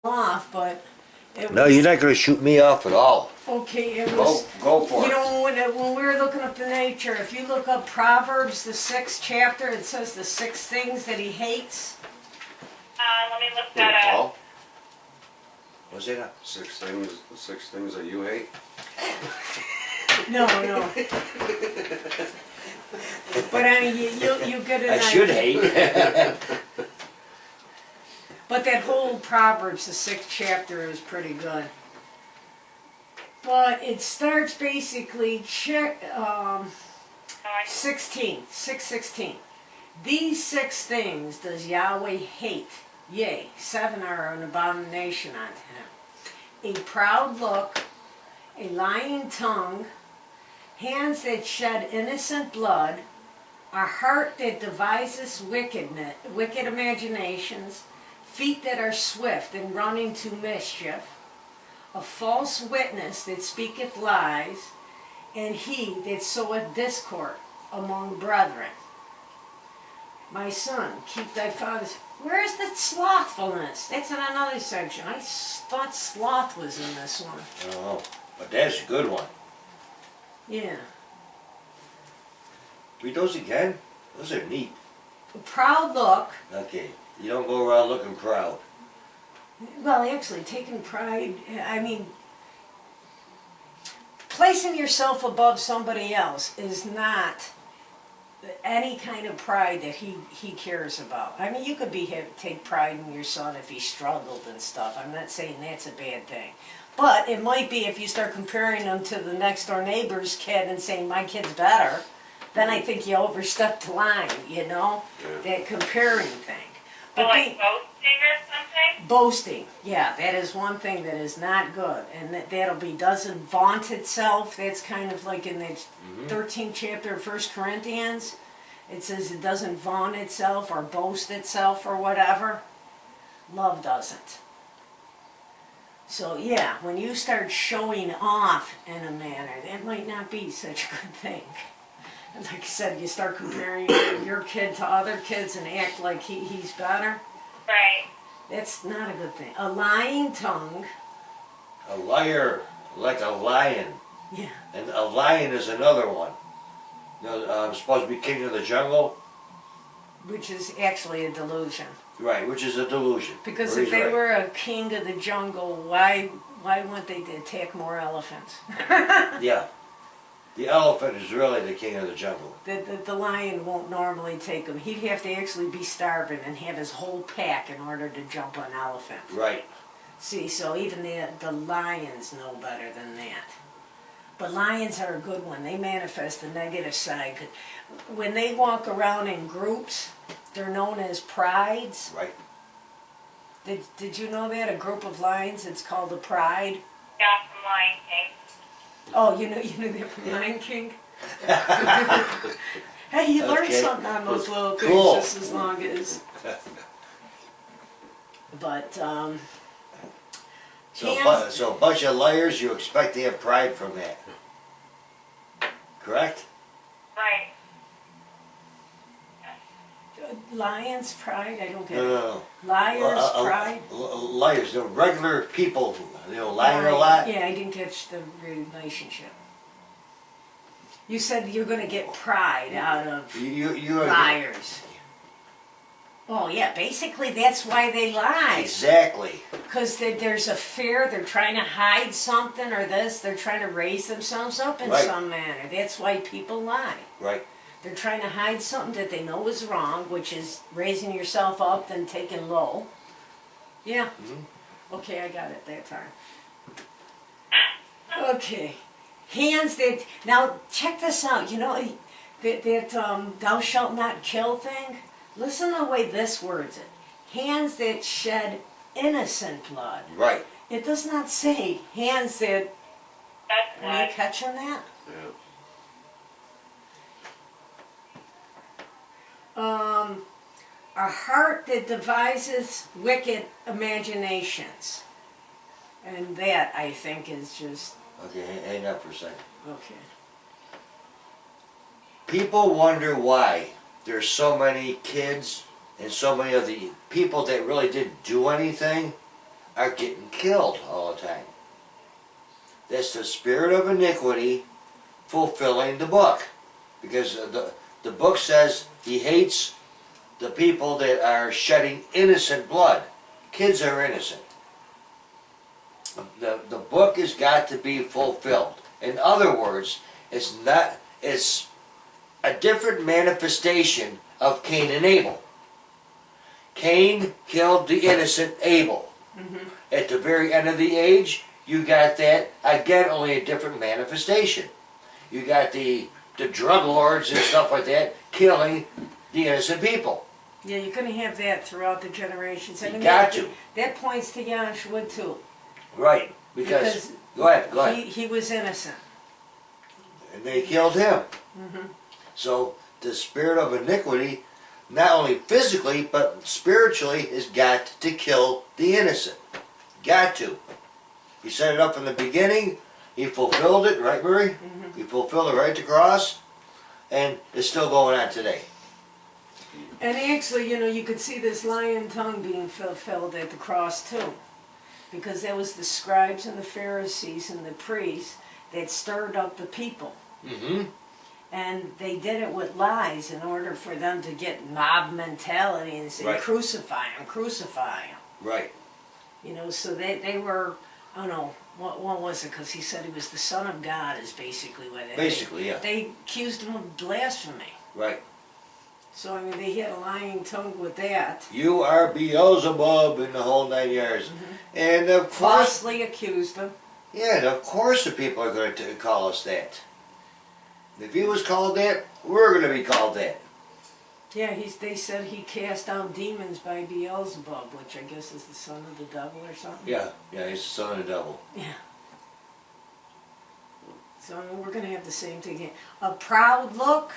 off, but it was... No, you're not going to shoot me off at all. Okay, it was... Go for it. You know, when we were looking up the nature, if you look up Proverbs, the 6th chapter, it says the 6 things that he hates. Let me look that up. Was it a... The 6 things that you hate? No. But I mean, you get an I should idea. hate. But that whole Proverbs, the 6th chapter, is pretty good. But it starts basically, 6:16. These 6 things does Yahweh hate. Yea, 7 are an abomination unto him. A proud look, a lying tongue, hands that shed innocent blood, a heart that devises wicked imaginations, feet that are swift in running to mischief, a false witness that speaketh lies, and he that soweth discord among brethren. My son, keep thy father's... Where's the slothfulness? That's in another section. I thought sloth was in this one. Oh, but that's a good one. Yeah. Read those again. Those are neat. A proud look. Okay, you don't go around looking proud. Well, actually, taking pride, I mean, placing yourself above somebody else is not any kind of pride that he cares about. I mean, you could take pride in your son if he struggled and stuff. I'm not saying that's a bad thing. But it might be if you start comparing them to the next door neighbor's kid and saying, my kid's better, then I think you overstepped the line, you know? Yeah. That comparing thing. But like boasting or something? Boasting, yeah, that is one thing that is not good. And that'll be, doesn't vaunt itself. That's kind of like in the 13th chapter of 1 Corinthians. It says it doesn't vaunt itself or boast itself or whatever. Love doesn't. So yeah, when you start showing off in a manner, that might not be such a good thing. And like I said, you start comparing your kid to other kids and act like he's better. Right. That's not a good thing. A lying tongue. A liar, like a lion. Yeah. And a lion is another one. You know, supposed to be king of the jungle. Which is actually a delusion. Right, which is a delusion. Because if they were a king of the jungle, why wouldn't they attack more elephants? Yeah. The elephant is really the king of the jungle. The lion won't normally take him. He'd have to actually be starving and have his whole pack in order to jump an elephant. Right. See, so even the lions know better than that. But lions are a good one. They manifest the negative side. When they walk around in groups, they're known as prides. Right. Did you know that? A group of lions, it's called a pride? Yeah, from Lion King. Oh, you knew that from Lion King? Hey, you learned something on those little things just as long as... But, so a bunch of liars, you expect to have pride from that. Correct? Right. lions' pride? I don't get it. No. Liars' pride? Liars, the regular people, lying a lot. Yeah, I didn't catch the relationship. You said you're going to get pride out of liars. Oh yeah, basically that's why they lie. Exactly. Because there's a fear, they're trying to hide something or this, they're trying to raise themselves up in some manner. That's why people lie. Right. They're trying to hide something that they know is wrong, which is raising yourself up and taking low. Yeah. Mm-hmm. Okay, I got it that time. Okay. Hands that, now check this out, you know, that thou shalt not kill thing? Listen to the way this words it. Hands that shed innocent blood. Right. It does not say hands that... Are you catching that? Yeah. A heart that devises wicked imaginations. And that, I think, is just... Okay, hang on for a second. Okay. People wonder why there's so many kids and so many of the people that really didn't do anything are getting killed all the time. That's the spirit of iniquity fulfilling the book. Because the book says he hates the people that are shedding innocent blood. Kids are innocent. The book has got to be fulfilled. In other words, it's a different manifestation of Cain and Abel. Cain killed the innocent Abel. Mm-hmm. At the very end of the age, you got that, again, only a different manifestation. You got the drug lords and stuff like that killing the innocent people. Yeah, you're going to have that throughout the generations. You got to. That points to Yahshua too. Right, because go ahead. He was innocent. And they killed him. Mm-hmm. So the spirit of iniquity, not only physically, but spiritually, has got to kill the innocent. Got to. He set it up from the beginning. He fulfilled it, right, Murray? Mm-hmm. He fulfilled it right at the cross. And it's still going on today. And actually, you could see this lion tongue being fulfilled at the cross too. Because that was the scribes and the Pharisees and the priests that stirred up the people. Mm-hmm. And they did it with lies in order for them to get mob mentality and say, Right. crucify him, crucify him. Right. So they were, I don't know, what was it? Because he said he was the Son of God is basically what it is. Basically, yeah. They accused him of blasphemy. Right. So, I mean, they had a lying tongue with that. You are Beelzebub in the whole 9 yards. Mm-hmm. And of course, Falsely accused him. yeah, and of course the people are going to call us that. If he was called that, we're going to be called that. Yeah, they said he cast out demons by Beelzebub, which I guess is the son of the devil or something. Yeah, he's the son of the devil. Yeah. So, I mean, we're going to have the same thing here. A proud look.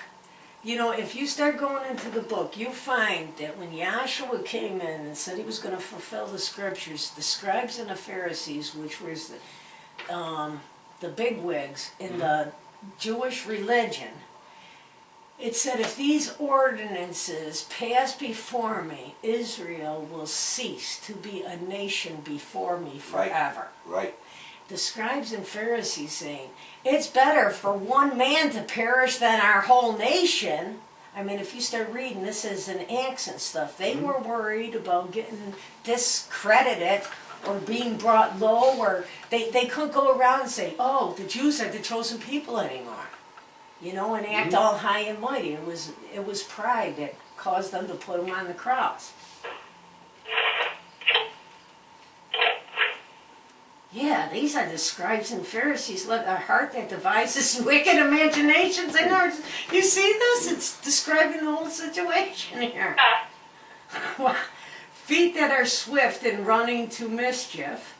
If you start going into the book, you find that when Yahshua came in and said he was going to fulfill the scriptures, the scribes and the Pharisees, which was the bigwigs in the Jewish religion, it said, if these ordinances pass before me, Israel will cease to be a nation before me forever. Right. The scribes and Pharisees saying, it's better for one man to perish than our whole nation. I mean, if you start reading, this is an Acts and stuff. They were worried about getting discredited or being brought low, or they couldn't go around and say, oh, the Jews are the chosen people anymore. And act all high and mighty. It was pride that caused them to put him on the cross. Yeah, these are the scribes and Pharisees. Let a heart that devises wicked imaginations. I know. You see this? It's describing the whole situation here. Feet that are swift in running to mischief.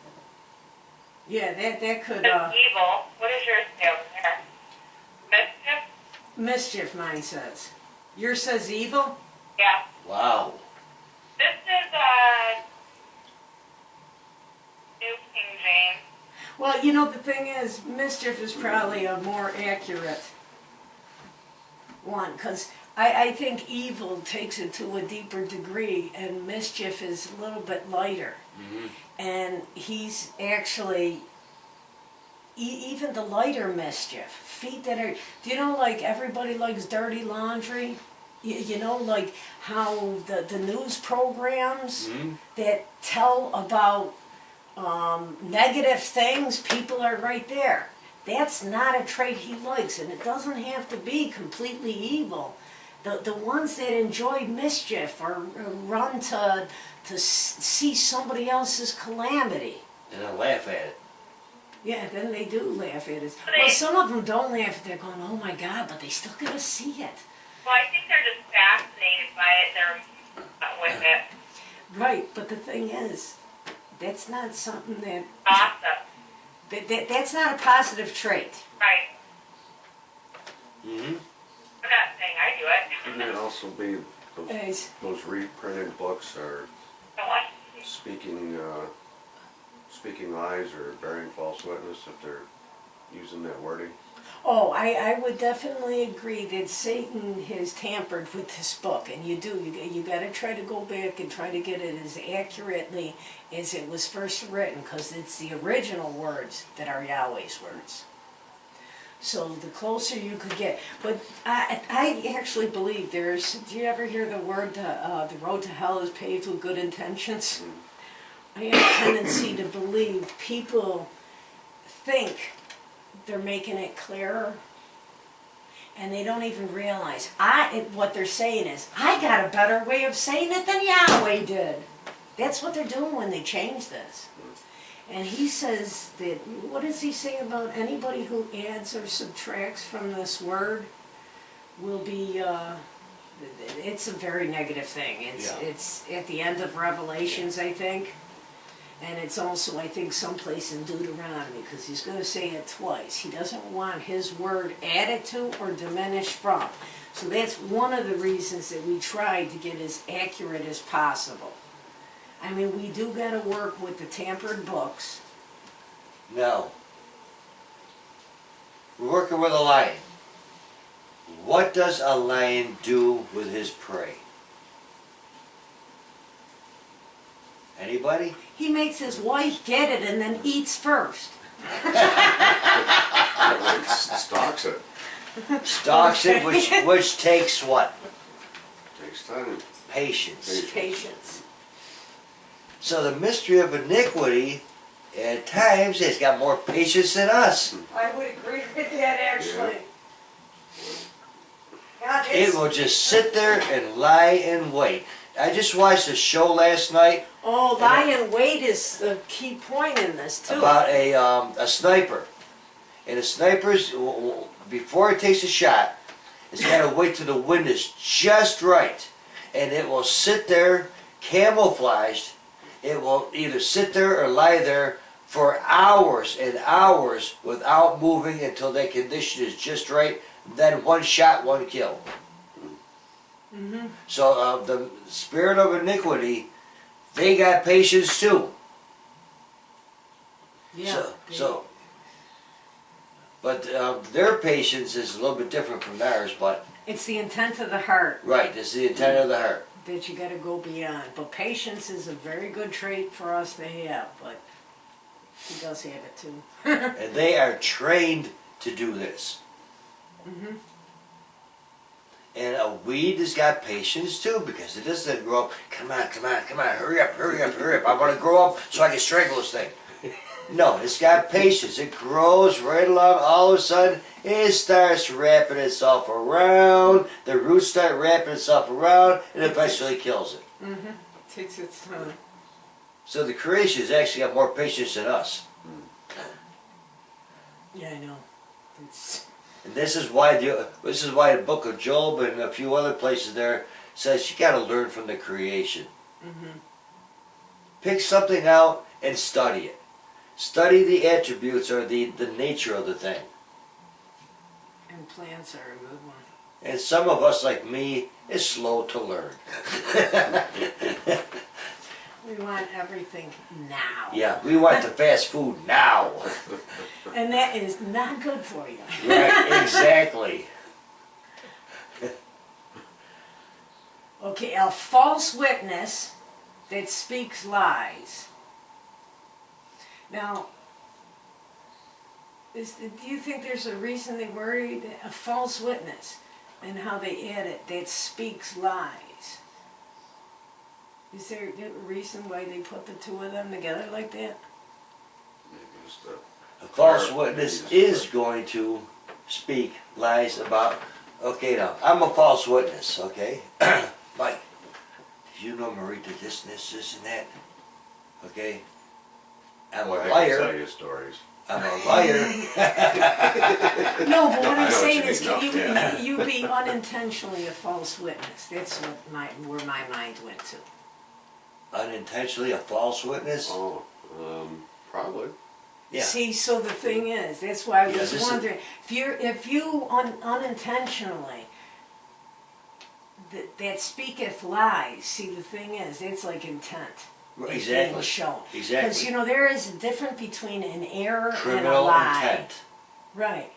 Yeah, that could. Evil. What is yours say over there? Mischief? Mischief, mine says. Yours says evil? Yeah. Wow. This is New King James. Well, the thing is, mischief is probably a more accurate one, because I think evil takes it to a deeper degree, and mischief is a little bit lighter. Mm-hmm. And he's actually, even the lighter mischief, feet that are, like everybody likes dirty laundry? Like how the news programs that tell about negative things, people are right there. That's not a trait he likes, and it doesn't have to be completely evil. The ones that enjoy mischief or run to see somebody else's calamity. And then laugh at it. Yeah, then they do laugh at it. Well, some of them don't laugh. They're going, oh my God, but they still gotta see it. Well, I think they're just fascinated by it. They're not with it. Right, but the thing is, that's not something that... Awesome. That's not a positive trait. Right. Mm-hmm. I'm not saying I do it. Couldn't it also be Yes. those reprinted books are Don't want speaking lies or bearing false witness if they're using that wording? Oh, I would definitely agree that Satan has tampered with this book, and you got to try to go back and try to get it as accurately as it was first written, because it's the original words that are Yahweh's words. So the closer you could get, but I actually believe there's. Do you ever hear the word the road to hell is paved with good intentions? I have a tendency to believe people think they're making it clearer, and they don't even realize what they're saying is, I got a better way of saying it than Yahweh did. That's what they're doing when they change this. And he says that, what does he say about anybody who adds or subtracts from this word will be, it's a very negative thing. It's at the end of Revelations, I think. And it's also, I think, someplace in Deuteronomy, because he's going to say it twice. He doesn't want his word added to or diminished from. So that's one of the reasons that we try to get as accurate as possible. I mean, we do got to work with the tampered books. Now, we're working with a lion. What does a lion do with his prey? Anybody? He makes his wife get it and then eats first. Like stalks it. Stalks it, which takes what? Takes time. Patience. Patience. So the mystery of iniquity, at times, has got more patience than us. I would agree with that, actually. God, It will just sit there and lie in wait. I just watched a show last night. Oh, lie in wait is the key point in this, too. About a sniper. And the sniper's, before it takes a shot, it's got to wait till the wind is just right. And it will sit there, camouflaged. It will either sit there or lie there for hours and hours without moving until that condition is just right. Then one shot, one kill. Mm-hmm. So the spirit of iniquity, they got patience too. Yeah. But their patience is a little bit different from ours. But it's the intent of the heart. right, it's the intent of the heart. That you got to go beyond. But patience is a very good trait for us to have, but he does have it too. And they are trained to do this. Mm-hmm. And a weed has got patience too, because it doesn't grow up, come on, hurry up. I want to grow up so I can strangle this thing. No, it's got patience. It grows right along. All of a sudden, it starts wrapping itself around. The roots start wrapping itself around, and eventually kills it. Mm-hmm. Takes its time. So the creation has actually got more patience than us. Yeah, I know. It's... And this is why the book of Job and a few other places there says you got to learn from the creation. Mm-hmm. Pick something out and study it. Study the attributes or the nature of the thing. And plants are a good one. And some of us, like me, is slow to learn. We want everything now. Yeah, we want the fast food now. And that is not good for you. Right, exactly. Okay, a false witness that speaks lies. Now, do you think there's a reason they worried a false witness and how they add it that speaks lies? Is there a reason why they put the two of them together like that? Maybe it's A false witness is going to speak lies about, okay now, I'm a false witness, okay? Mike, did you know Marie did this and this and that? Okay? I'm a I can liar. tell you stories. I'm a liar. No, but what I I'm know what saying you is, mean. can Yeah. you be unintentionally a false witness? That's what where my mind went to. Unintentionally a false witness? Oh, probably. Yeah. See, so the thing is, that's why I Yeah, was this is- wondering, if you unintentionally that speaketh lies. See, the thing is, it's like intent. It's being Exactly. shown. Exactly. Because there is a difference between an error and a Criminal lie. intent. Right.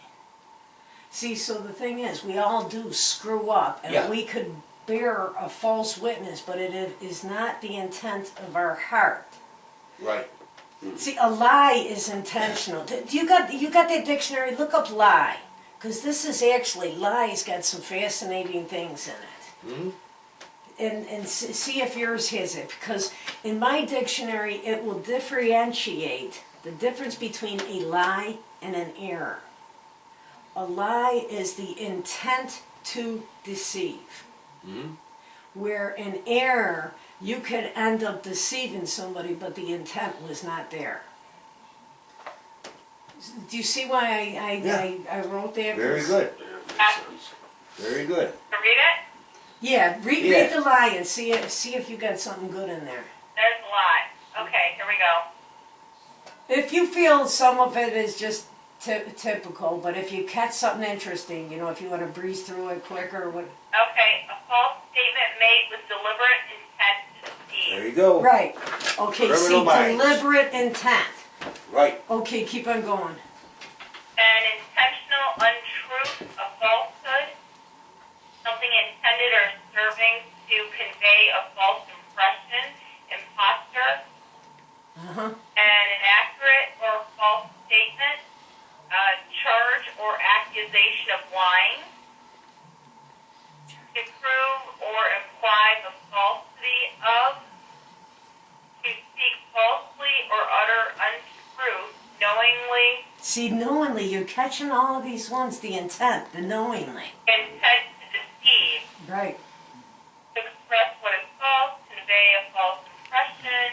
See, so the thing is, we all do screw up, and Yeah. we could bear a false witness, but it is not the intent of our heart. Right. See, a lie is intentional. You got that dictionary? Look up lie, because this is actually lie's got some fascinating things in it. Hmm? And see if yours has it, because in my dictionary it will differentiate the difference between a lie and an error. A lie is the intent to deceive, Hmm? where an error, you could end up deceiving somebody, but the intent was not there. Do you see why I wrote that? Very good. Yeah, makes sense. Very good. To read it? Yeah, read Yeah. the lie and see if you got something good in there. There's a lot. Okay, here we go. If you feel some of it is just typical, but if you catch something interesting, you know, if you want to breeze through it quicker, what? Okay, a false statement made with deliberate intent to deceive. There you go. Right. Okay. Criminal see, minds. deliberate intent. Right. Okay, keep on going. An intentional untruth, a falsehood, something intended or serving to convey a false impression, imposture, Uh-huh. an inaccurate or false statement, charge or accusation of lying, to prove or imply the falsity of, to speak falsely or utter untruth, knowingly, See, knowingly, you're catching all of these ones, the intent, the knowingly. intent to deceive, Right. to express what is false, convey a false impression,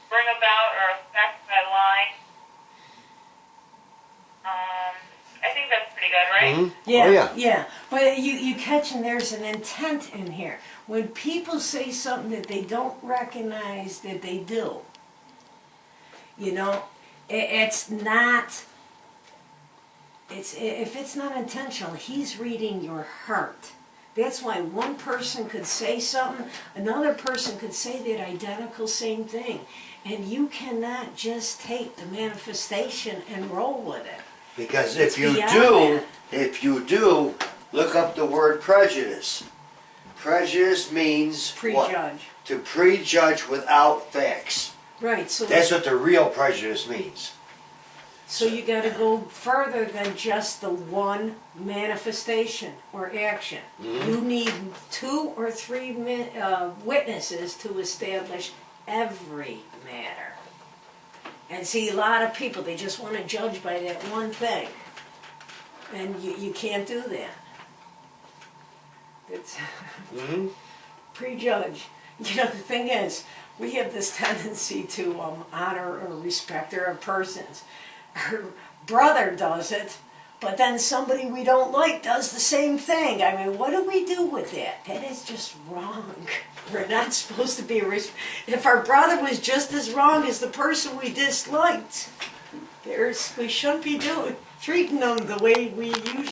bring about or affect by lying. I think that's pretty good, right? Hmm? Yeah, Oh, yeah. yeah. But you catch, and there's an intent in here. When people say something that they don't recognize that they do, you know, it's not, if it's not intentional, he's reading your heart. That's why one person could say something, another person could say that identical same thing. And you cannot just take the manifestation and roll with it. Because It's if you beyond do, look up the word prejudice. Prejudice means what? Prejudge. To prejudge without facts. Right, so That's what the real prejudice means. so you got to go further than just the one manifestation or action. You need 2 or 3 witnesses to establish every matter. And see, a lot of people, they just want to judge by that one thing. And you can't do that. It's Hmm? prejudge. You know, the thing is, we have this tendency to honor or respect our persons. Her brother does it, but then somebody we don't like does the same thing. I mean, what do we do with that? That is just wrong. We're not supposed to be if our brother was just as wrong as the person we disliked, we shouldn't be treating them the way we usually